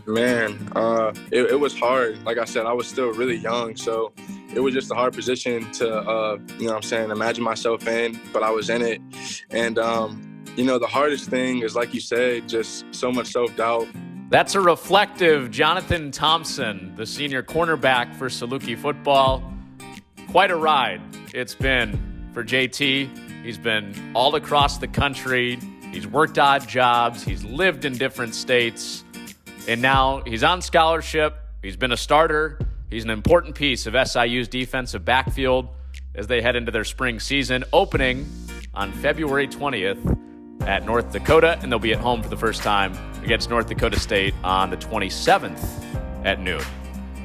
Man, it was hard. Like I said, I was still really young, so it was just a hard position to, imagine myself in, but I was in it. And, the hardest thing is, like you said, just so much self-doubt. That's a reflective Jonathan Thompson, the senior cornerback for Saluki Football. Quite a ride it's been for JT. He's been all across the country. He's worked odd jobs. He's lived in different states. And now he's on scholarship. He's been a starter. He's an important piece of SIU's defensive backfield as they head into their spring season, opening on February 20th at North Dakota, and they'll be at home for the first time against North Dakota State on the 27th at noon.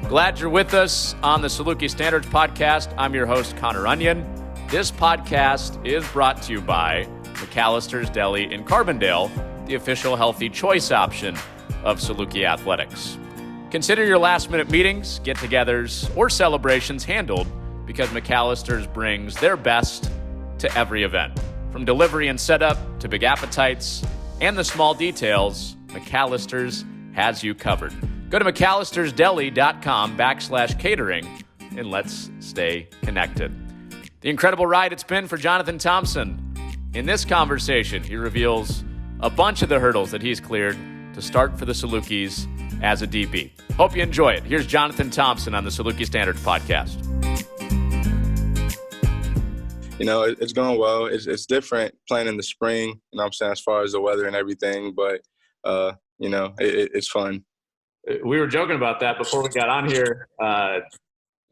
Glad you're with us on the Saluki Standards Podcast. I'm your host, Connor Onion. This podcast is brought to you by McAllister's Deli in Carbondale, the official healthy choice option of Saluki Athletics. Consider your last-minute meetings, get-togethers, or celebrations handled because McAllister's brings their best to every event. From delivery and setup to big appetites and the small details, McAllister's has you covered. Go to McAllistersDeli.com/catering and let's stay connected. The incredible ride it's been for Jonathan Thompson. In this conversation, he reveals a bunch of the hurdles that he's cleared to start for the Salukis as a DB. Hope you enjoy it. Here's Jonathan Thompson on the Saluki Standards Podcast. It's going well. It's different playing in the spring, as far as the weather and everything, but, it's fun. We were joking about that before we got on here.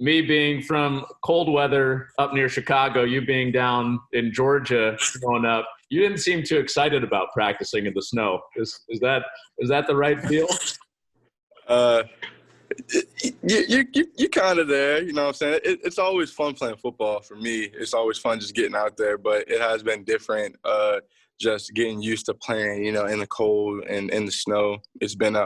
Me being from cold weather up near Chicago, you being down in Georgia growing up, you didn't seem too excited about practicing in the snow. Is that the right feel? You kind of there, you know what I'm saying? It's always fun playing football for me. It's always fun just getting out there, but it has been different just getting used to playing, in the cold and in the snow. It's been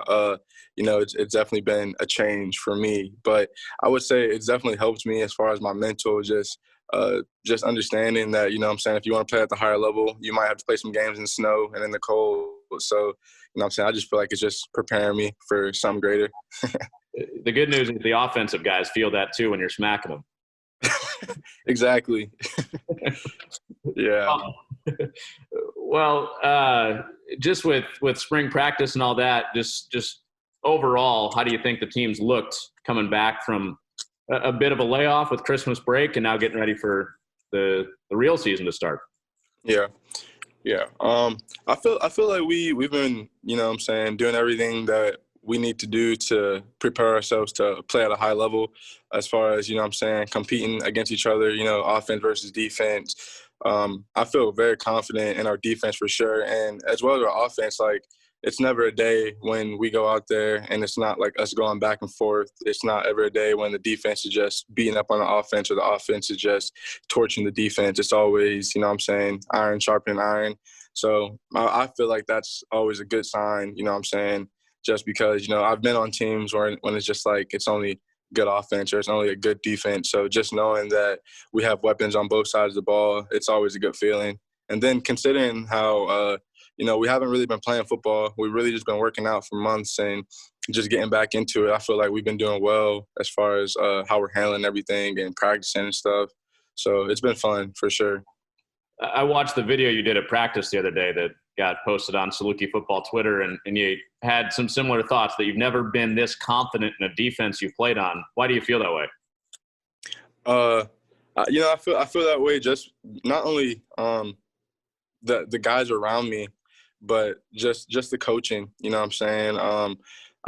it's definitely been a change for me. But I would say it's definitely helped me as far as my mental, just understanding that, if you want to play at the higher level, you might have to play some games in the snow and in the cold. So, I just feel like it's just preparing me for something greater. The good news is the offensive guys feel that too when you're smacking them. Exactly. Yeah. Well, just with spring practice and all that, just overall, how do you think the team's looked coming back from a bit of a layoff with Christmas break and now getting ready for the real season to start? Yeah. I feel like we've been, doing everything that we need to do to prepare ourselves to play at a high level as far as, competing against each other, offense versus defense. I feel very confident in our defense for sure. And as well as our offense, like, it's never a day when we go out there and it's not like us going back and forth. It's not ever a day when the defense is just beating up on the offense or the offense is just torching the defense. It's always, iron sharpening iron. So I feel like that's always a good sign, just because, I've been on teams when it's just like it's only good offense or it's only a good defense. So just knowing that we have weapons on both sides of the ball, it's always a good feeling. And then considering how, we haven't really been playing football. We've really just been working out for months and just getting back into it. I feel like we've been doing well as far as how we're handling everything and practicing and stuff. So it's been fun for sure. I watched the video you did at practice the other day that got posted on Saluki Football Twitter, and you had some similar thoughts that you've never been this confident in a defense you've played on. Why do you feel that way? I feel that way just not only the guys around me, but just the coaching. I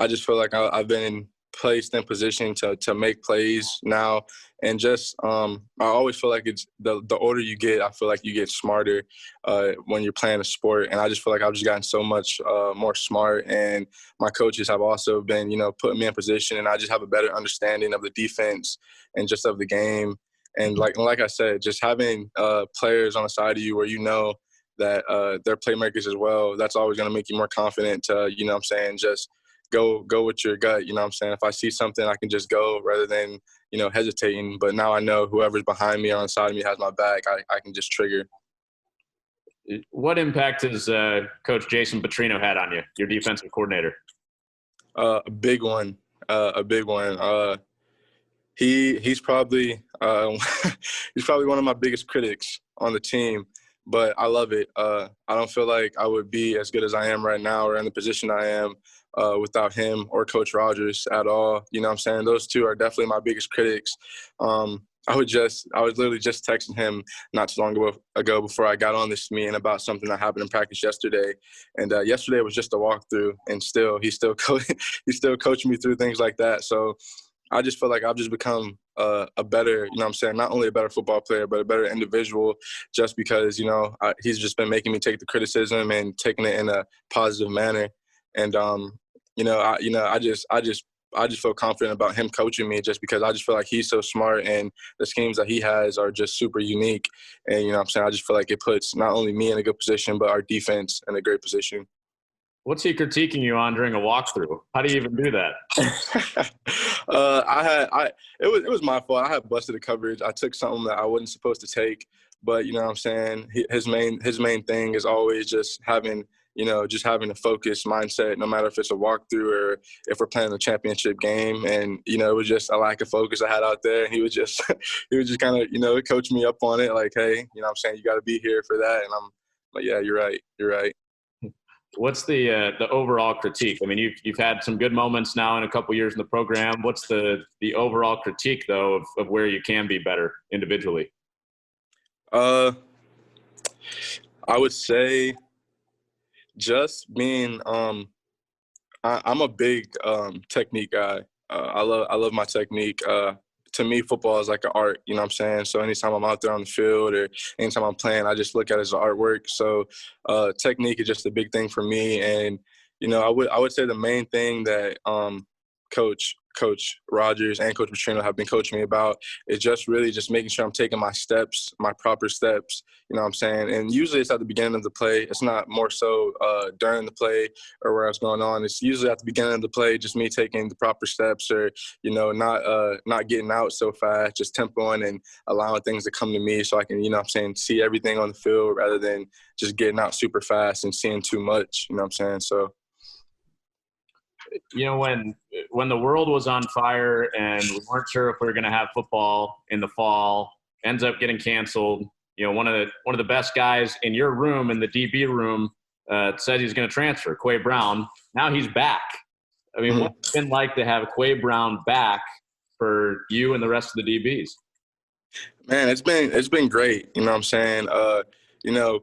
just feel like I've been placed in position to make plays now, and just I always feel like it's the older you get, I feel like you get smarter when you're playing a sport, and I just feel like I've just gotten so much more smart, and my coaches have also been putting me in position, and I just have a better understanding of the defense and just of the game. And like I said, just having players on the side of you where that they're playmakers as well, that's always going to make you more confident to just go with your gut. If I see something, I can just go rather than hesitating. But now I know whoever's behind me or on the side of me has my back. I can just trigger. What impact has Coach Jason Petrino had on you, your defensive coordinator? A big one. A big one. He's probably he's probably one of my biggest critics on the team, but I love it. I don't feel like I would be as good as I am right now or in the position I am without him or Coach Rogers at all. You know what I'm saying? Those two are definitely my biggest critics. I was literally just texting him not too long ago before I got on this meeting about something that happened in practice yesterday, and yesterday was just a walkthrough, and he's still he's still coaching me through things like that. So I just feel like I've just become a better, you know what I'm saying, not only a better football player, but a better individual just because, he's just been making me take the criticism and taking it in a positive manner. And, I just feel confident about him coaching me just because I just feel like he's so smart and the schemes that he has are just super unique. And, you know what I'm saying, I just feel like it puts not only me in a good position, but our defense in a great position. What's he critiquing you on during a walkthrough? How do you even do that? It was my fault. I had busted the coverage. I took something that I wasn't supposed to take, but you know what I'm saying? His main thing is always just having a focused mindset, no matter if it's a walkthrough or if we're playing a championship game. And, it was just a lack of focus I had out there. And he was just kind of, coach me up on it like, hey, you know what I'm saying? You got to be here for that. And I'm like, yeah, you're right. You're right. What's the overall critique? I mean, you've had some good moments now in a couple years in the program. What's the overall critique, though, of where you can be better individually? I would say just being I'm a big technique guy. I love my technique. To me, football is like an art, you know what I'm saying? So anytime I'm out there on the field or anytime I'm playing, I just look at it as an artwork. So technique is just a big thing for me. And, I would say the main thing that Coach Rogers and Coach Petrino have been coaching me about is just really just making sure I'm taking my steps, my proper steps, you know what I'm saying? And usually it's at the beginning of the play. It's not more so during the play or where it's going on. It's usually at the beginning of the play, just me taking the proper steps or, not getting out so fast, just tempoing and allowing things to come to me so I can, see everything on the field rather than just getting out super fast and seeing too much, you know what I'm saying? So, when the world was on fire and we weren't sure if we were going to have football in the fall, ends up getting canceled. One of the best guys in your room, in the DB room, said he's going to transfer, Quay Brown. Now he's back. I mean, what's it been like to have Quay Brown back for you and the rest of the DBs? Man, it's been great. You know what I'm saying?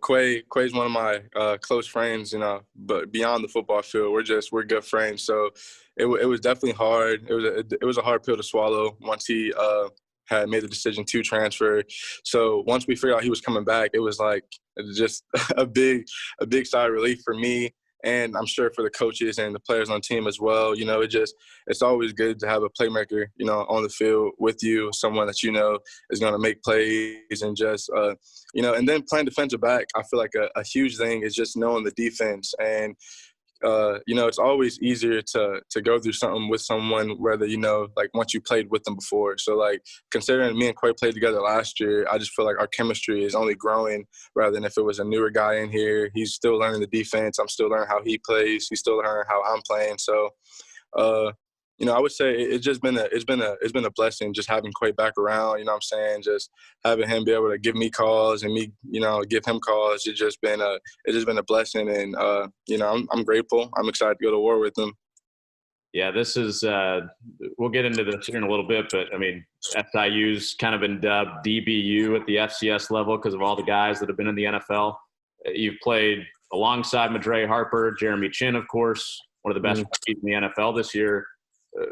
Quay's one of my close friends, but beyond the football field, we're good friends. So it was definitely hard. It was a hard pill to swallow once he had made the decision to transfer. So once we figured out he was coming back, it was just a big sigh of relief for me. And I'm sure for the coaches and the players on the team as well, it's always good to have a playmaker, on the field with you, someone that is going to make plays and just, and then playing defensive back. I feel like a huge thing is just knowing the defense. And, it's always easier to go through something with someone, whether, once you played with them before. So, considering me and Quay played together last year, I just feel like our chemistry is only growing rather than if it was a newer guy in here. He's still learning the defense. I'm still learning how he plays. He's still learning how I'm playing. So, I would say it's been a blessing just having Quay back around, you know what I'm saying? Just having him be able to give me calls and me, give him calls. It's just been a blessing. And, I'm grateful. I'm excited to go to war with him. Yeah, this is we'll get into this here in a little bit, but I mean, SIU's kind of been dubbed DBU at the FCS level because of all the guys that have been in the NFL. You've played alongside Madre Harper, Jeremy Chin, of course, one of the best in the NFL this year.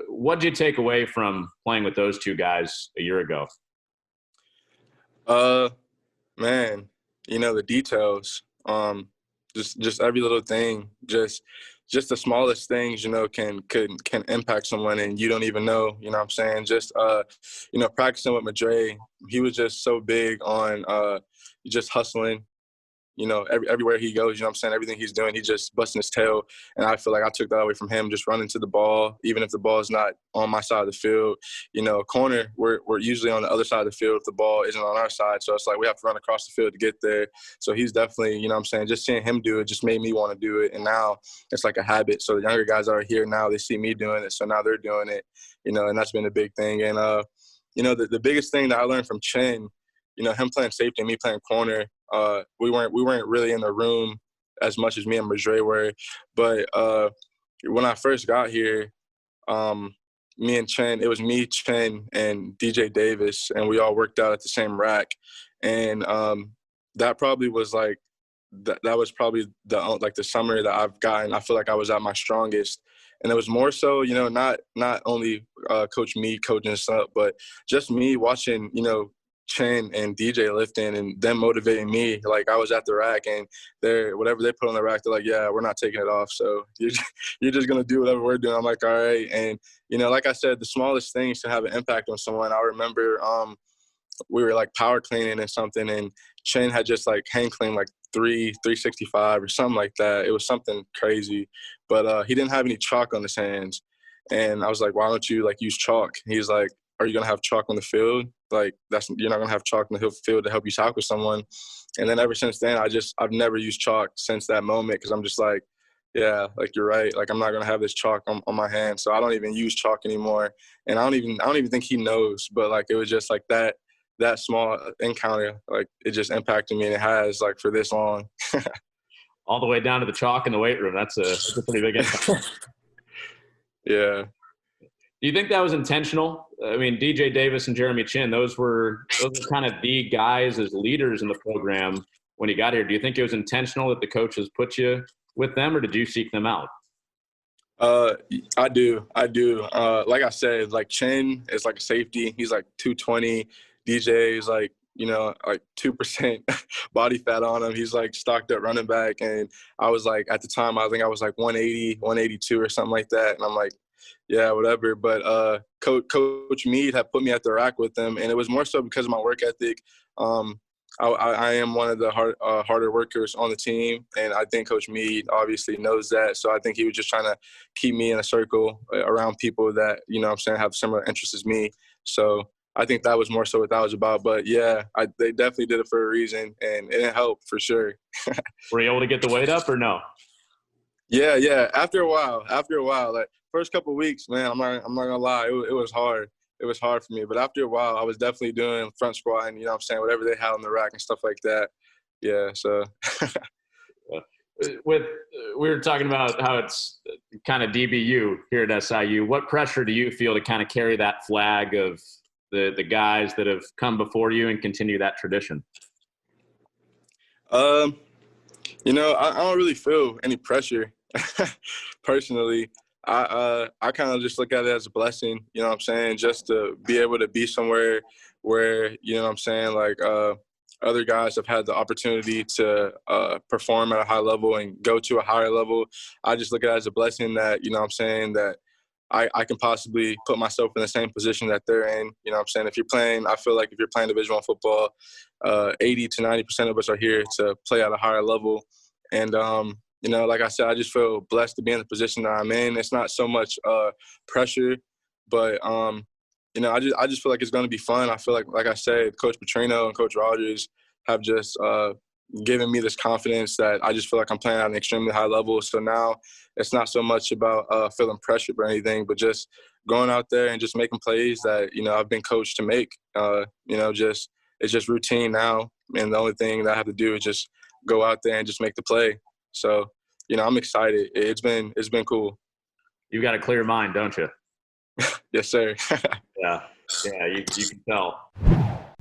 What did you take away from playing with those two guys a year ago? Man, the details, just every little thing, just the smallest things, can impact someone and you don't even know, you know what I'm saying? Just, practicing with Madre, he was just so big on just hustling, everywhere he goes, everything he's doing, he's just busting his tail. And I feel like I took that away from him, just running to the ball, even if the ball is not on my side of the field. Corner, we're usually on the other side of the field if the ball isn't on our side. So it's like we have to run across the field to get there. So he's definitely, just seeing him do it just made me want to do it. And now it's like a habit. So the younger guys that are here now, they see me doing it. So now they're doing it, and that's been a big thing. And, the biggest thing that I learned from Chin, him playing safety and me playing corner, we weren't really in the room as much as me and Madre were. But when I first got here, me and Chen, it was me, Chen, and DJ Davis, and we all worked out at the same rack. And that probably was like that was probably the summer that I've gotten. I feel like I was at my strongest. And it was more so, not only Coach Meade coaching us up, but just me watching, Chen and DJ lifting and them motivating me. Like I was at the rack and whatever they put on the rack, they're like, yeah, we're not taking it off. So you're just going to do whatever we're doing. I'm like, all right. And, like I said, the smallest things to have an impact on someone. I remember we were like power cleaning and something, and Chen had just like hang clean like 365 or something like that. It was something crazy, but he didn't have any chalk on his hands. And I was like, why don't you like use chalk? He's like, are you going to have chalk on the field? Like you're not going to have chalk on the field to help you tackle someone. And then ever since then, I've never used chalk since that moment. Cause I'm just like, yeah, like you're right. Like I'm not going to have this chalk on my hand. So I don't even use chalk anymore. And I don't even think he knows, but like, it was just like that small encounter, like it just impacted me, and it has like for this long. All the way down to the chalk in the weight room. That's a pretty big impact. Yeah. Do you think that was intentional? I mean, DJ Davis and Jeremy Chin, those were kind of the guys as leaders in the program when you got here. Do you think it was intentional that the coaches put you with them, or did you seek them out? I do. Like I said, like Chin is like a safety. He's like 220. DJ is like, like 2% body fat on him. He's like stocked up running back. And I was like, at the time, I think I was like 180, 182 or something like that. And I'm like, yeah, whatever. But Coach Meade had put me at the rack with him. And it was more so because of my work ethic. I am one of the harder workers on the team. And I think Coach Meade obviously knows that. So I think he was just trying to keep me in a circle around people that, have similar interests as me. So I think that was more so what that was about. But, yeah, they definitely did it for a reason, and it helped for sure. Were you able to get the weight up or no? Yeah. After a while, like first couple of weeks, man, I'm not going to lie, it was hard. It was hard for me. But after a while, I was definitely doing front squat and, whatever they had on the rack and stuff like that. Yeah, so. We were talking about how it's kind of DBU here at SIU. What pressure do you feel to kind of carry that flag of the guys that have come before you and continue that tradition? I don't really feel any pressure personally. I kind of just look at it as a blessing, just to be able to be somewhere where, like other guys have had the opportunity to perform at a high level and go to a higher level. I just look at it as a blessing that, that I can possibly put myself in the same position that they're in. If you're playing, I feel like if you're playing Division I football, 80 to 90% of us are here to play at a higher level. And, like I said, I just feel blessed to be in the position that I'm in. It's not so much pressure, but, I just feel like it's going to be fun. I feel like I said, Coach Petrino and Coach Rogers have just given me this confidence that I just feel like I'm playing at an extremely high level. So now it's not so much about feeling pressure or anything, but just going out there and just making plays that, I've been coached to make. It's just routine now. And the only thing that I have to do is just go out there and just make the play. So, I'm excited. It's been cool. You got a clear mind, don't you? Yes, sir. Yeah, you can tell.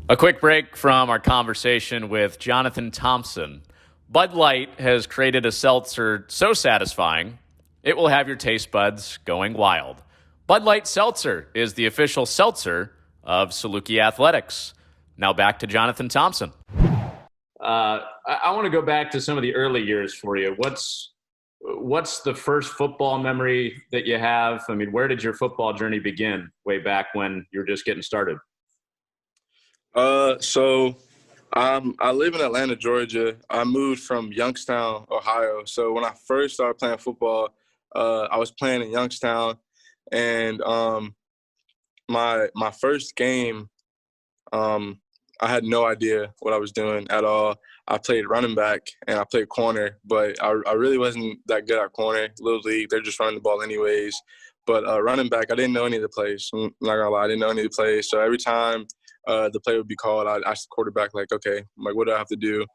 A quick break from our conversation with Jonathan Thompson. Bud Light has created a seltzer so satisfying, it will have your taste buds going wild. Bud Light Seltzer is the official seltzer of Saluki Athletics. Now back to Jonathan Thompson. I want to go back to some of the early years for you. What's the first football memory that you have? I mean, where did your football journey begin way back when you were just getting started? So I live in Atlanta, Georgia. I moved from Youngstown, Ohio. So when I first started playing football, I was playing in Youngstown, and my first game, um, I had no idea what I was doing at all. I played running back and I played corner, but I really wasn't that good at corner. Little league, they're just running the ball anyways. But running back, I didn't know any of the plays. I'm not gonna lie, I didn't know any of the plays. So every time the play would be called, I'd ask the quarterback, like, okay, I'm like, what do I have to do?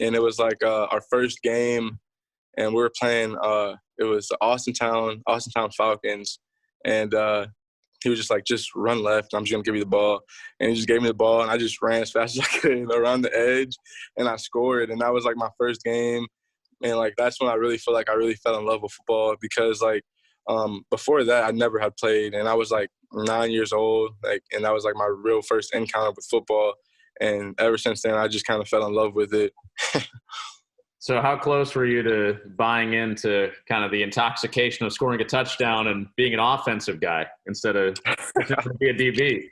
And it was like our first game, and we were playing. It was the Austin Town Falcons, and he was just like, just run left. I'm just gonna give you the ball, and he just gave me the ball, and I just ran as fast as I could around the edge, and I scored. And that was like my first game, and like that's when I really feel like I really fell in love with football because like before that I never had played, and I was like 9 years old, like, and that was like my real first encounter with football. And ever since then, I just kind of fell in love with it. So how close were you to buying into kind of the intoxication of scoring a touchdown and being an offensive guy instead of to be a DB?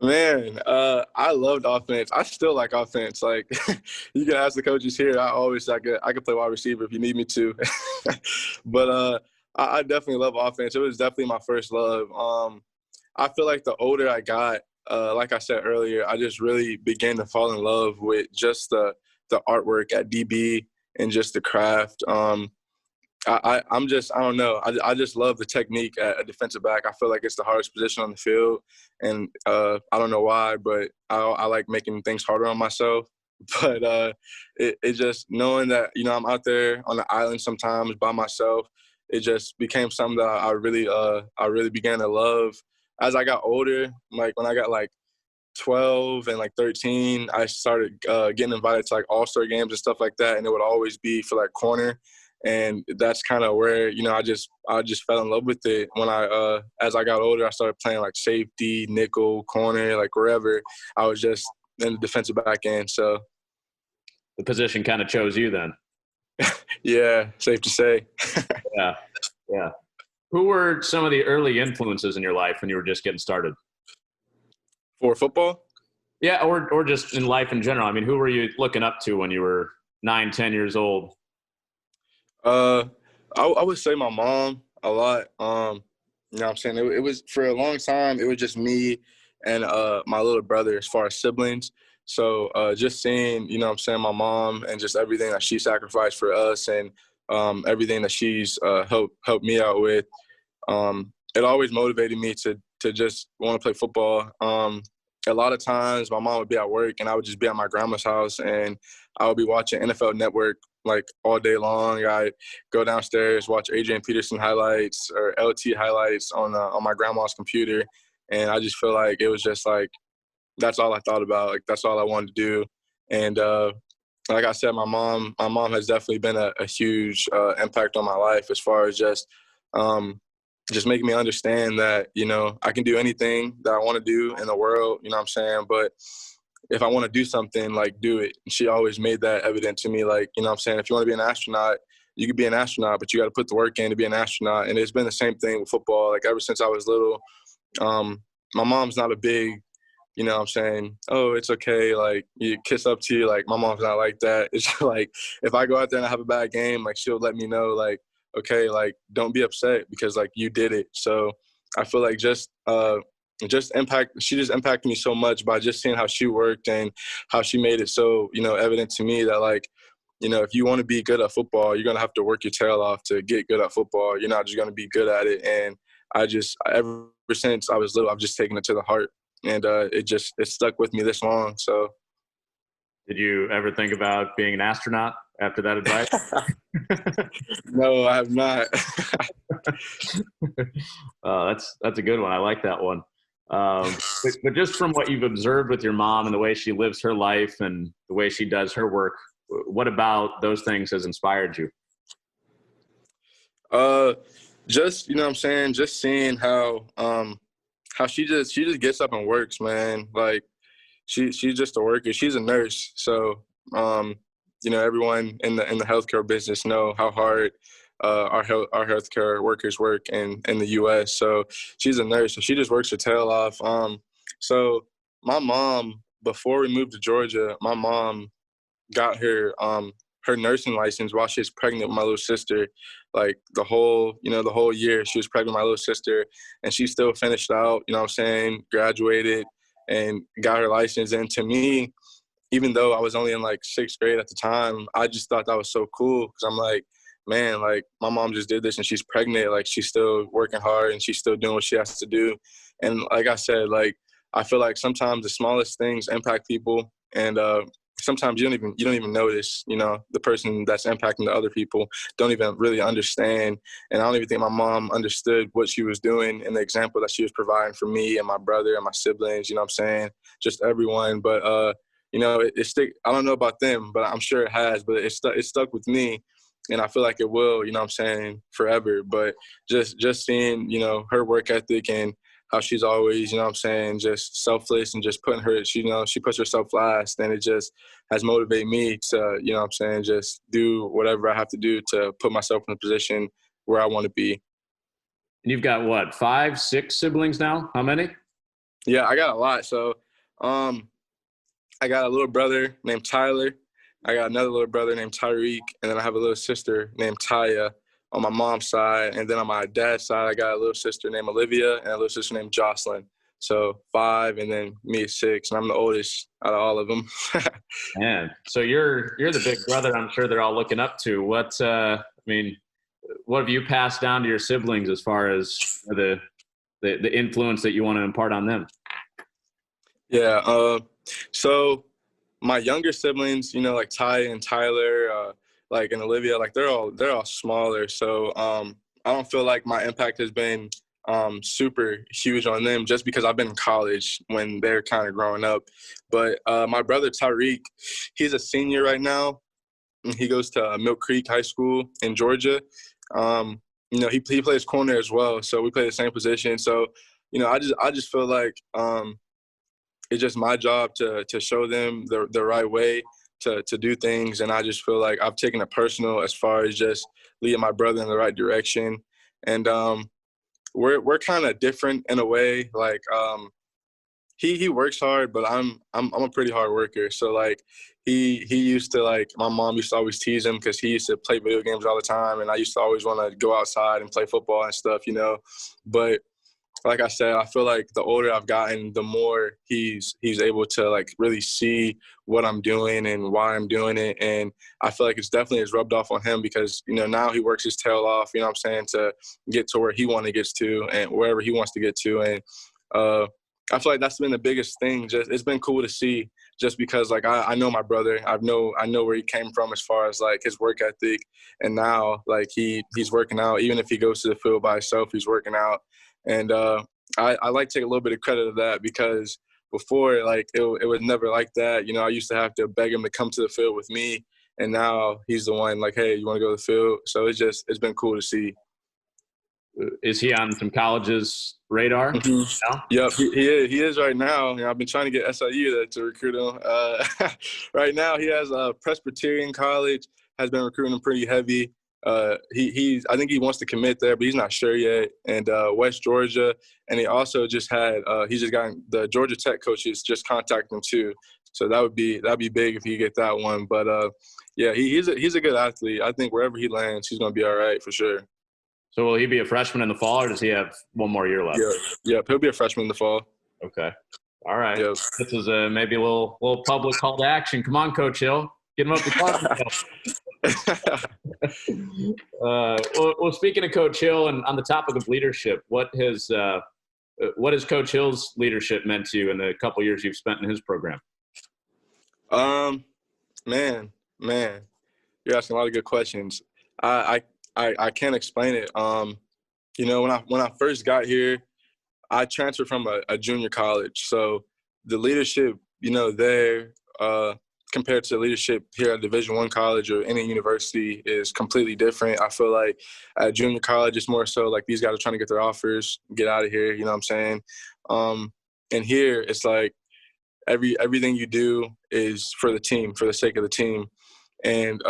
Man, I loved offense. I still like offense. Like, you can ask the coaches here. I could play wide receiver if you need me to. But I definitely love offense. It was definitely my first love. I feel like the older I got, like I said earlier, I just really began to fall in love with just the artwork at DB and just the craft. I don't know. I just love the technique at defensive back. I feel like it's the hardest position on the field, and I don't know why, but I like making things harder on myself. But it just knowing that I'm out there on the island sometimes by myself, it just became something that I really began to love as I got older. Like when I got like 12 and like 13, I started getting invited to like all-star games and stuff like that, and it would always be for like corner. And that's kind of where I just fell in love with it. When as I got older, I started playing like safety, nickel, corner, like wherever. I was just in the defensive back end. So The position kind of chose you then. yeah, safe to say. Yeah, yeah. Who were some of the early influences in your life when you were just getting started? For football, Yeah, or just in life in general. I mean, who were you looking up to when you were 9, 10 years old? uh, I would say my mom a lot. What I'm saying? It was for a long time. It was just me and my little brother as far as siblings. So just seeing, what I'm saying, my mom and just everything that she sacrificed for us, and everything that she's helped me out with, it always motivated me to just want to play football. A lot of times my mom would be at work and I would just be at my grandma's house, and I would be watching NFL Network like all day long. I'd go downstairs, watch Adrian Peterson highlights or LT highlights on my grandma's computer, and I just feel like it was just like that's all I thought about. Like that's all I wanted to do. And like I said, my mom has definitely been a huge impact on my life as far as just making me understand that I can do anything that I want to do in the world. You know what I'm saying? But if I want to do something, like, do it. And she always made that evident to me. Like, you know what I'm saying? If you want to be an astronaut, you can be an astronaut, but you got to put the work in to be an astronaut. And it's been the same thing with football. Like, ever since I was little, my mom's not a big, what I'm saying, oh, it's okay, like, you kiss up to you. Like, my mom's not like that. It's just like, if I go out there and I have a bad game, like, she'll let me know, like, okay, like, don't be upset because, like, you did it. So I feel like she just impacted me so much by just seeing how she worked and how she made it so evident to me that, like, if you want to be good at football, you're going to have to work your tail off to get good at football. You're not just going to be good at it. And ever since I was little, I've just taken it to the heart, and it stuck with me this long. So Did you ever think about being an astronaut after that advice? no, I have not. That's a good one. I like that one. But just from what you've observed with your mom and the way she lives her life and the way she does her work, what about those things has inspired you? Just what I'm saying, just seeing how she just gets up and works, man. Like, she's just a worker. She's a nurse, so everyone in the healthcare business know how hard our healthcare workers work in the U.S. So she's a nurse, so she just works her tail off. So my mom, before we moved to Georgia, my mom got her nursing license while she was pregnant with my little sister. Like the whole year she was pregnant with my little sister, and she still finished out, graduated and got her license. And to me, even though I was only in like 6th grade at the time, I just thought that was so cool because I'm like, man, like my mom just did this and she's pregnant. Like she's still working hard and she's still doing what she has to do. And like I said, like I feel like sometimes the smallest things impact people, and sometimes you don't even notice, the person that's impacting the other people don't even really understand. And I don't even think my mom understood what she was doing and the example that she was providing for me and my brother and my siblings, just everyone. But it stick. I don't know about them, but I'm sure it has. But it stuck with me, and I feel like it will. Forever. But just seeing, her work ethic and how she's always, just selfless and just putting her, she puts herself last, and it just has motivated me to, just do whatever I have to do to put myself in a position where I want to be. You've got what, 5, 6 siblings now? How many? Yeah, I got a lot. So, I got a little brother named Tyler. I got another little brother named Tyreek, and then I have a little sister named Taya on my mom's side. And then on my dad's side, I got a little sister named Olivia and a little sister named Jocelyn. So 5, and then me at 6, and I'm the oldest out of all of them. Man, so you're the big brother I'm sure they're all looking up to. What have you passed down to your siblings as far as the influence that you want to impart on them? Yeah, so my younger siblings, like Ty and Tyler, and Olivia, like they're all smaller. So I don't feel like my impact has been super huge on them just because I've been in college when they're kind of growing up. But my brother Tyreek, he's a senior right now. He goes to Milk Creek High School in Georgia. He plays corner as well, so we play the same position. So I just feel like it's just my job to show them the right way to do things. And I just feel like I've taken it personal as far as just leading my brother in the right direction. And we're kind of different in a way. Like he works hard, but I'm a pretty hard worker. So like he used to, like, my mom used to always tease him because he used to play video games all the time, and I used to always want to go outside and play football and stuff, But like I said, I feel like the older I've gotten, the more he's able to, like, really see what I'm doing and why I'm doing it. And I feel like it's definitely has rubbed off on him because, now he works his tail off, to get to where he wants to get to and wherever he wants to get to. And I feel like that's been the biggest thing. Just it's been cool to see just because, like, I know my brother. I know where he came from as far as, like, his work ethic. And now, like, he's working out. Even if he goes to the field by himself, he's working out. And I like to take a little bit of credit of that because before, like, it was never like that. I used to have to beg him to come to the field with me, and now he's the one, like, hey, you want to go to the field? So it's been cool to see. Is he on some college's radar? Mm-hmm. No? Yep, he is right now. I've been trying to get SIU to recruit him. Right now, he has Presbyterian College has been recruiting him pretty heavy. I think he wants to commit there, but he's not sure yet. And West Georgia, and he also just had he's just gotten the Georgia Tech coaches just contacted him too. So that'd be big if he get that one. But yeah, he's a good athlete. I think wherever he lands, he's gonna be all right for sure. So will he be a freshman in the fall, or does he have one more year left? Yeah, he'll be a freshman in the fall. Okay, all right. Yep. This is maybe a little public call to action. Come on, Coach Hill, get him up the well, speaking of Coach Hill, and on the topic of leadership, what has Coach Hill's leadership meant to you in the couple years you've spent in his program? Man, you're asking a lot of good questions. I can't explain it. When I first got here, I transferred from a junior college, so the leadership, there compared to leadership here at Division I college or any university is completely different. I feel like at junior college, it's more so like these guys are trying to get their offers, get out of here, you know what I'm saying? And here, it's like everything you do is for the team, for the sake of the team. And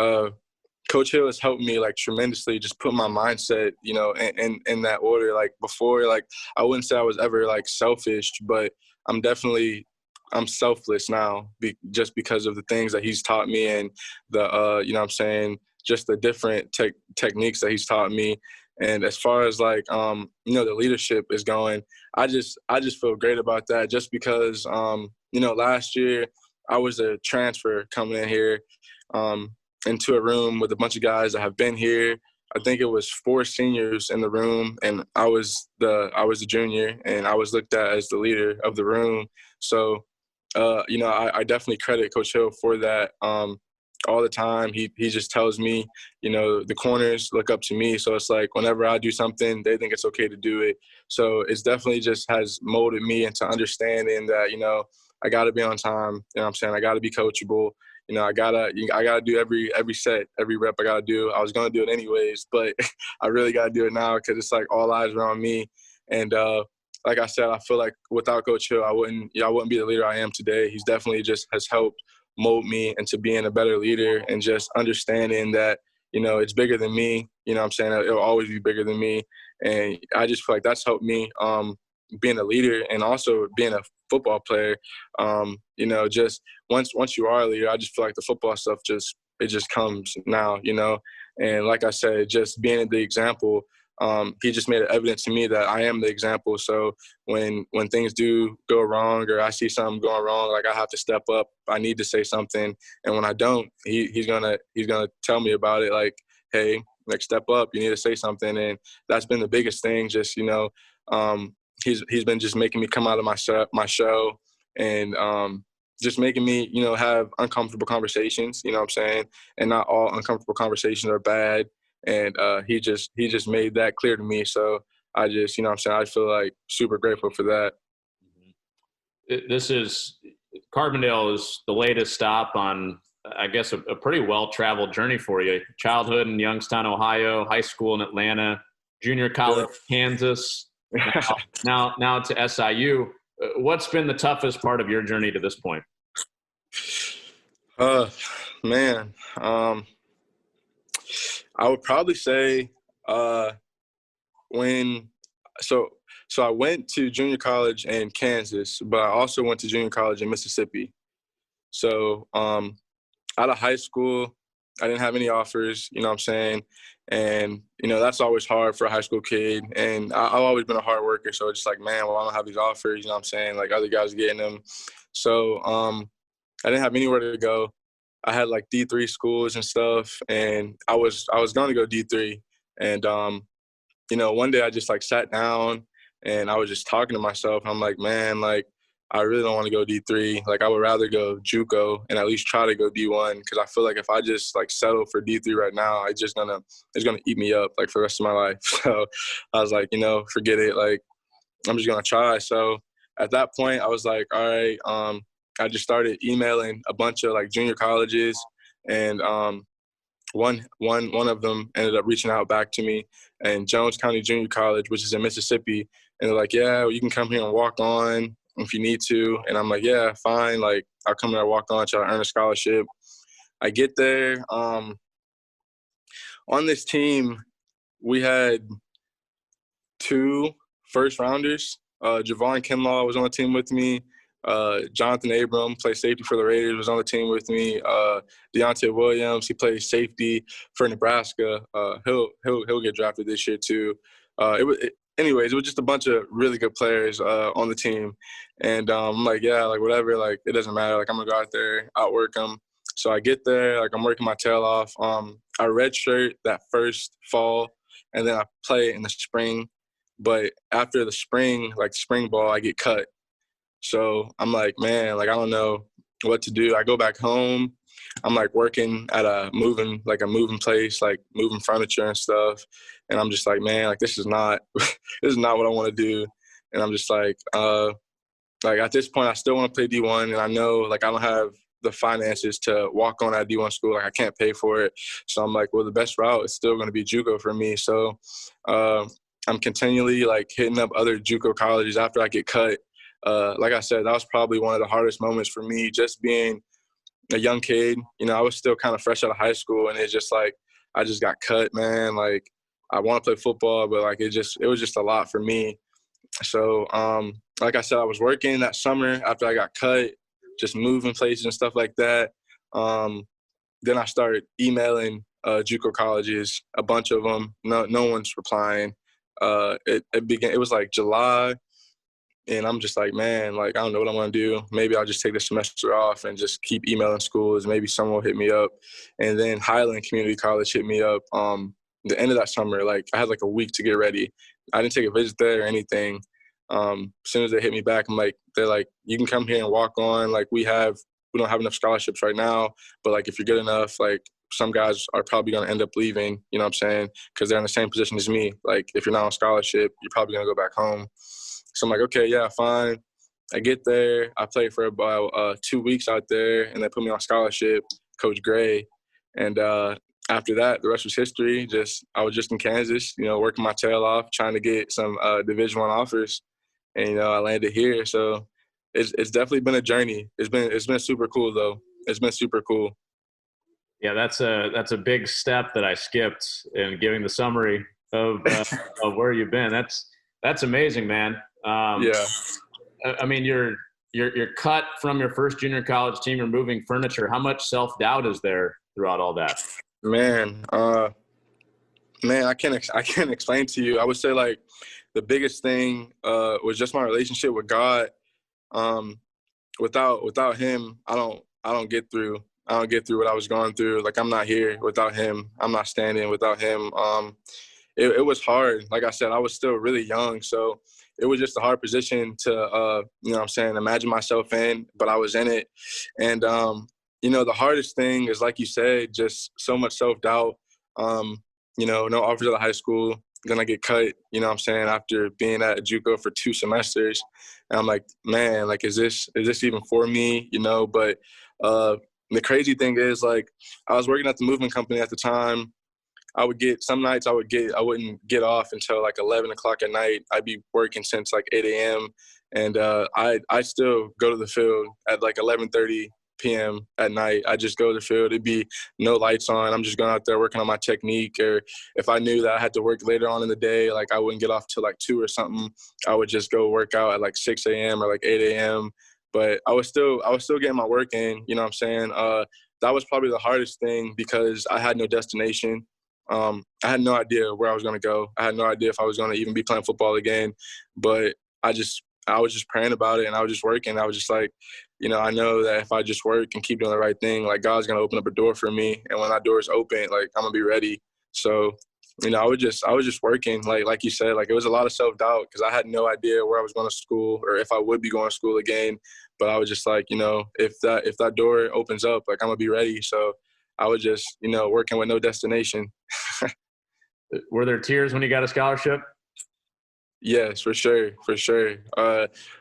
Coach Hill has helped me, like, tremendously just put my mindset, in that order. Like, before, like, I wouldn't say I was ever, like, selfish, but I'm definitely I'm selfless now just because of the things that he's taught me and the you know what I'm saying, just the different techniques that he's taught me. And as far as like you know, the leadership is going, I just feel great about that just because you know, last year I was a transfer coming in here into a room with a bunch of guys that have been here. I think it was 4 seniors in the room, and I was the junior, and I was looked at as the leader of the room. So, you know, I definitely credit Coach Hill for that. All the time, he just tells me, you know, the corners look up to me. So it's like whenever I do something, they think it's okay to do it. So it's definitely just has molded me into understanding that, you know, I got to be on time. You know what I'm saying? I got to be coachable. You know, I gotta do every set, every rep I gotta do. I was gonna do it anyways, but I really gotta do it now because it's like all eyes are on me. And like I said, I feel like without Coach Hill, I wouldn't be the leader I am today. He's definitely just has helped mold me into being a better leader and just understanding that, you know, it's bigger than me. You know what I'm saying? It'll always be bigger than me. And I just feel like that's helped me being a leader and also being a football player. You know, just once you are a leader, I just feel like the football stuff just comes now, you know. And like I said, just being the example, he just made it evident to me that I am the example. So when things do go wrong or I see something going wrong, like I have to step up. I need to say something, and when I don't, he's gonna tell me about it. Like, hey, like step up. You need to say something, and that's been the biggest thing. Just, you know, he's been just making me come out of my show and just making me, you know, have uncomfortable conversations, you know what I'm saying? And not all uncomfortable conversations are bad. And he just made that clear to me. So I just, you know what I'm saying, I feel like super grateful for that. This is Carbondale is the latest stop on, I guess, a pretty well-traveled journey for you. Childhood in Youngstown, Ohio, high school in Atlanta, junior college, Kansas, now to SIU. What's been the toughest part of your journey to this point? Man, I would probably say so I went to junior college in Kansas, but I also went to junior college in Mississippi. So out of high school, I didn't have any offers, you know what I'm saying? And, you know, that's always hard for a high school kid. And I've always been a hard worker. So it's just like, man, well, I don't have these offers, you know what I'm saying? Like other guys are getting them. So I didn't have anywhere to go. I had like D3 schools and stuff. And I was going to go D3. And, you know, one day I just like sat down and I was just talking to myself. I'm like, man, like, I really don't want to go D3. Like, I would rather go JUCO and at least try to go D1 because I feel like if I just, like, settle for D3 right now, it's gonna eat me up, like, for the rest of my life. So I was like, you know, forget it. Like, I'm just going to try. So at that point, I was like, all right. I just started emailing a bunch of, like, junior colleges, and one of them ended up reaching out back to me, and Jones County Junior College, which is in Mississippi, and they're like, yeah, well, you can come here and walk on if you need to. And I'm like, yeah, fine. Like, I'll come there, walk on, try to earn a scholarship. I get there. On this team, we had 2 first-rounders. Javon Kinlaw was on the team with me. Jonathan Abram, played safety for the Raiders, was on the team with me. Deontay Williams, he plays safety for Nebraska. He'll get drafted this year too. Anyways, it was just a bunch of really good players on the team. And I'm like, yeah, like whatever, like it doesn't matter. Like I'm going to go out there, outwork them. So I get there, like I'm working my tail off. I redshirt that first fall, and then I play in the spring. But after the spring, like spring ball, I get cut. So I'm like, man, like I don't know what to do. I go back home. I'm like working at a moving place, like moving furniture and stuff. And I'm just like, man, like this is not what I want to do. And I'm just like at this point I still want to play D1, and I know like I don't have the finances to walk on at D1 school. Like I can't pay for it. So I'm like, well, the best route is still going to be JUCO for me. So I'm continually like hitting up other JUCO colleges after I get cut. Like I said, that was probably one of the hardest moments for me, just being a young kid. You know, I was still kind of fresh out of high school, and it's just like I just got cut, man. Like I want to play football, but like it was just a lot for me. So like I said, I was working that summer after I got cut. just moving places and stuff like that. Then I started emailing JUCO colleges, a bunch of them. No one's replying. It was like July, and I'm just like, man, like, I don't know what I'm going to do. Maybe I'll just take the semester off and just keep emailing schools. Maybe someone will hit me up. And then Highland Community College hit me up the end of that summer. Like, I had like a week to get ready. I didn't take a visit there or anything. As soon as they hit me back, they're like, you can come here and walk on. Like, we don't have enough scholarships right now, but like, if you're good enough, like, some guys are probably going to end up leaving, you know what I'm saying? Because they're in the same position as me. Like, if you're not on scholarship, you're probably going to go back home. So I'm like, okay, yeah, fine. I get there. I played for about 2 weeks out there, and they put me on scholarship, Coach Gray. And after that, the rest was history. I was just in Kansas, working my tail off, trying to get some Division I offers. And, I landed here. So it's definitely been a journey. It's been super cool, though. It's been super cool. Yeah, that's a big step that I skipped in giving the summary of where you've been. That's amazing, man. Yeah. I mean, you're cut from your first junior college team. You're moving furniture. How much self-doubt is there throughout all that? Man, I can't explain to you. I would say like the biggest thing was just my relationship with God. Without him, I don't get through what I was going through. Like, I'm not here without him. I'm not standing without him. It was hard. Like I said, I was still really young, so it was just a hard position to, imagine myself in, but I was in it. And, the hardest thing is, like you said, just so much self-doubt. No offers out of high school. Then I get cut, after being at JUCO for 2 semesters. And I'm like, man, like, is this even for me? But the crazy thing is, like, I was working at the moving company at the time. Some nights I wouldn't get off until like 11 o'clock at night. I'd be working since like 8 a.m. And I still go to the field at like 11:30 p.m. at night. I just go to the field. It'd be no lights on. I'm just going out there working on my technique. Or if I knew that I had to work later on in the day, like I wouldn't get off till like 2 or something, I would just go work out at like 6 a.m. or like 8 a.m. But I was still getting my work in, you know what I'm saying? That was probably the hardest thing because I had no destination. I had no idea where I was going to go. I had no idea if I was going to even be playing football again. But I was just praying about it, and I was just working. I was just like, I know that if I just work and keep doing the right thing, like, God's going to open up a door for me. And when that door is open, like, I'm going to be ready. So, I was just working. Like you said, like, it was a lot of self-doubt because I had no idea where I was going to school or if I would be going to school again. But I was just like, if that door opens up, like, I'm going to be ready. So I was just, working with no destination. Were there tears when you got a scholarship? Yes, for sure. When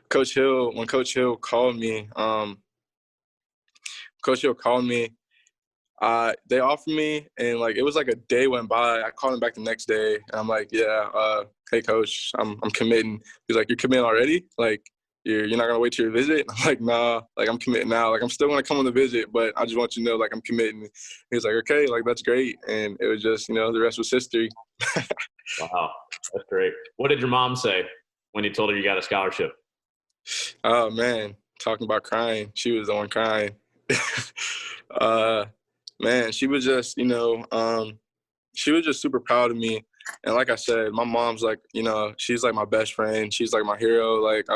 Coach Hill called me, they offered me, and like it was like a day went by. I called him back the next day, and I'm like, yeah, hey coach, I'm committing. He's like, you're committing already? Like, you're not gonna wait till your visit? I'm like, nah, like I'm committing now. Like, I'm still gonna come on the visit, but I just want you to know, like, I'm committing. He's like, okay, like, that's great. And it was just, the rest was history. Wow, that's great. What did your mom say when you told her you got a scholarship? Oh man, talking about crying. She was the one crying. Man, she was just, she was just super proud of me. And like I said, my mom's like, she's like my best friend. She's like my hero. Like,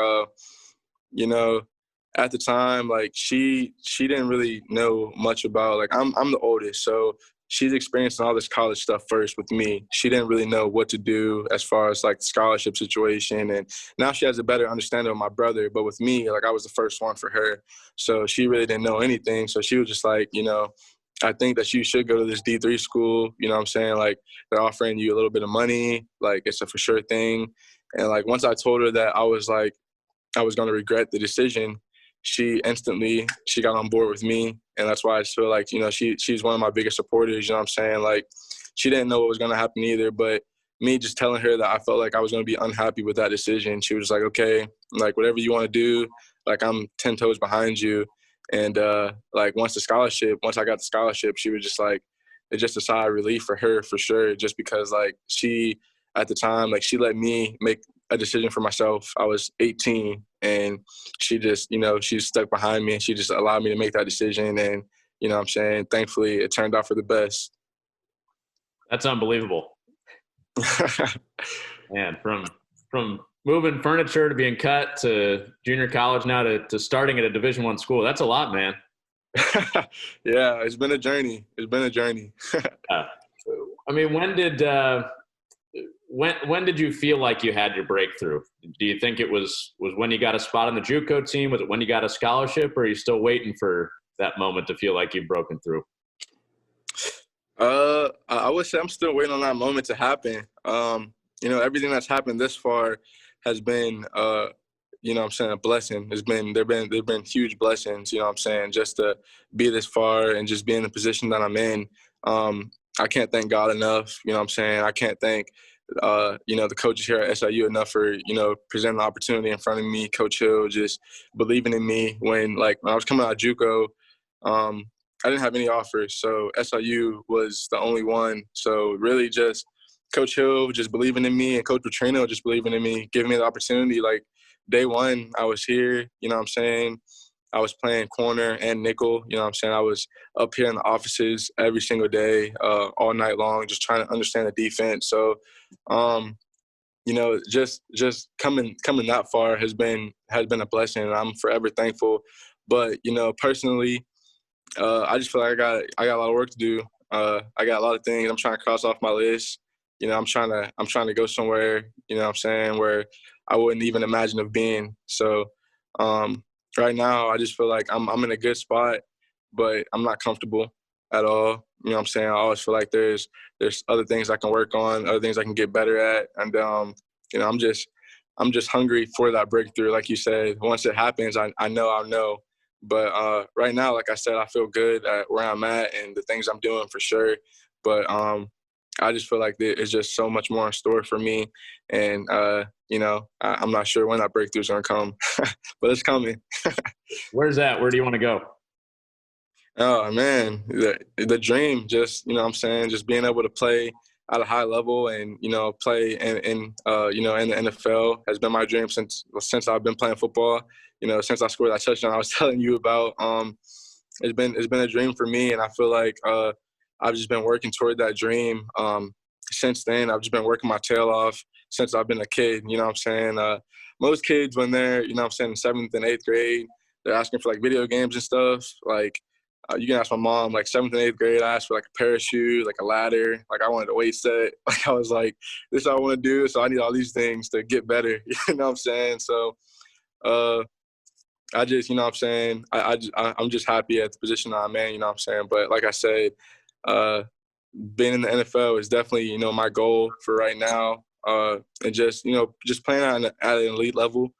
at the time, like she didn't really know much about, like, I'm the oldest. So she's experiencing all this college stuff first with me. She didn't really know what to do as far as like the scholarship situation. And now she has a better understanding of my brother. But with me, like, I was the first one for her. So she really didn't know anything. So she was just like, I think that you should go to this D3 school. You know what I'm saying? Like, they're offering you a little bit of money. Like, it's a for sure thing. And like, once I told her that I was going to regret the decision, she got on board with me. And that's why I just feel like, she's one of my biggest supporters. You know what I'm saying? Like, she didn't know what was going to happen either, but me just telling her that I felt like I was going to be unhappy with that decision, she was like, okay, like, whatever you want to do, like, I'm 10 toes behind you. And like, once I got the scholarship, she was just like, it's just a sigh of relief for her, for sure. Just because, like, she, at the time, like, she let me make a decision for myself. I was 18, and she just, she stuck behind me, and she just allowed me to make that decision. And, thankfully it turned out for the best. That's unbelievable. Man, from moving furniture to being cut to junior college now to starting at a Division I school, that's a lot, man. Yeah, it's been a journey. I mean, when did you feel like you had your breakthrough? Do you think it was when you got a spot on the JUCO team? Was it when you got a scholarship, or are you still waiting for that moment to feel like you've broken through? I would say I'm still waiting on that moment to happen. Everything that's happened this far has been, a blessing. There've been huge blessings, just to be this far and just be in the position that I'm in. I can't thank God enough, I can't thank, the coaches here at SIU enough for, presenting the opportunity in front of me. Coach Hill just believing in me when I was coming out of JUCO, I didn't have any offers. So SIU was the only one. So really just Coach Hill just believing in me and Coach Petrino just believing in me, giving me the opportunity. Like day one, I was here, I was playing corner and nickel, I was up here in the offices every single day, all night long, just trying to understand the defense. So, just coming that far has been a blessing, and I'm forever thankful. But, personally, I just feel like I got a lot of work to do. I got a lot of things I'm trying to cross off my list. I'm trying to go somewhere, where I wouldn't even imagine of being. So, right now, I just feel like I'm in a good spot, but I'm not comfortable at all. I always feel like there's other things I can work on, other things I can get better at, and I'm just hungry for that breakthrough. Like you said, once it happens, I know I'll know. But right now, like I said, I feel good at where I'm at and the things I'm doing for sure. But I just feel like there's just so much more in store for me, and I'm not sure when that breakthrough's gonna come, but it's coming. Where's that? Where do you want to go? Oh man, the dream, just just being able to play at a high level and play in the NFL has been my dream since I've been playing football. Since I scored that touchdown I was telling you about. It's been a dream for me, and I feel like I've just been working toward that dream. Since then, I've just been working my tail off since I've been a kid. Most kids when they're in 7th and 8th grade, they're asking for like video games and stuff. Like you can ask my mom, like 7th and 8th grade, I asked for like a pair of shoes, like a ladder, like I wanted a weight set. Like I was like, this is what I want to do, so I need all these things to get better. So I just, I'm just happy at the position that I'm in, But like I said, being in the NFL is definitely, my goal for right now. And just playing at an elite level,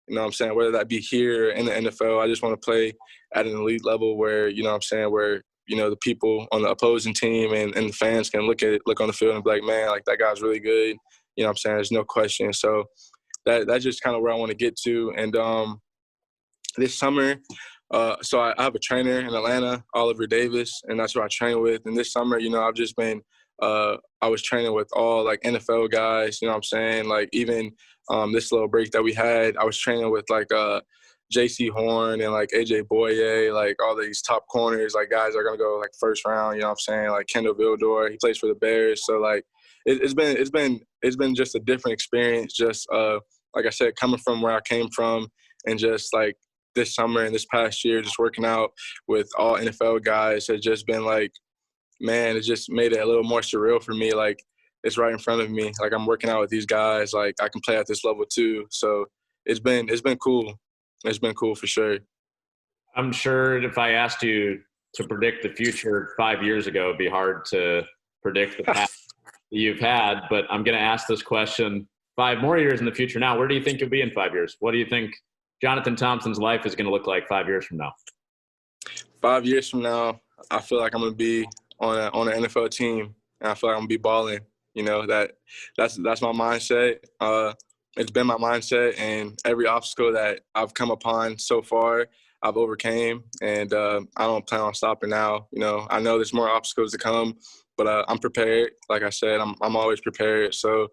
whether that be here in the NFL. I just want to play at an elite level where, where, the people on the opposing team and the fans can look on the field and be like, man, like that guy's really good. There's no question. So that's just kind of where I want to get to. And this summer, so I have a trainer in Atlanta, Oliver Davis, and that's who I train with. And this summer, I've just been I was training with all like NFL guys, like even this little break that we had, I was training with like J.C. Horn and like A.J. Boye, like all these top corners, like guys are gonna go like first round, like Kendall Vildor, he plays for the Bears. So like it's been just a different experience, just like I said, coming from where I came from, and just like this summer and this past year, just working out with all NFL guys has just been like, man, it just made it a little more surreal for me. Like it's right in front of me. Like I'm working out with these guys. Like I can play at this level too. So it's been cool. It's been cool for sure. I'm sure if I asked you to predict the future 5 years ago, it'd be hard to predict the path that you've had. But I'm going to ask this question 5 more years in the future now. Where do you think you'll be in 5 years? What do you think Jonathan Thompson's life is going to look like 5 years from now? 5 years from now, I feel like I'm going to be on an NFL team, and I feel like I'm going to be balling. That's my mindset. It's been my mindset, and every obstacle that I've come upon so far, I've overcame, and I don't plan on stopping now. I know there's more obstacles to come, but I'm prepared. Like I said, I'm always prepared. So,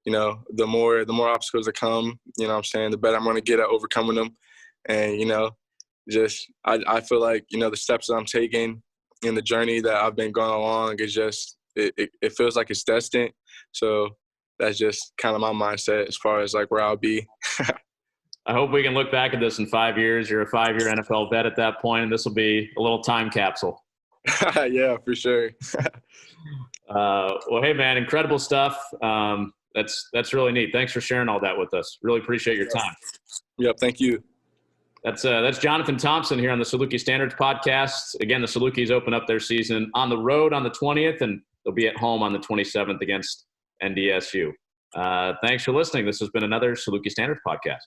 the more obstacles that come, the better I'm going to get at overcoming them. And, I feel like, the steps that I'm taking in the journey that I've been going along is just, it feels like it's destined. So that's just kind of my mindset as far as like where I'll be. I hope we can look back at this in 5 years. You're a 5-year NFL vet at that point, and this will be a little time capsule. Yeah, for sure. Well, hey, man, incredible stuff. That's really neat. Thanks for sharing all that with us. Really appreciate your time. Yep, thank you. That's Jonathan Thompson here on the Saluki Standards podcast. Again, the Salukis open up their season on the road on the 20th, and they'll be at home on the 27th against NDSU. Thanks for listening. This has been another Saluki Standards podcast.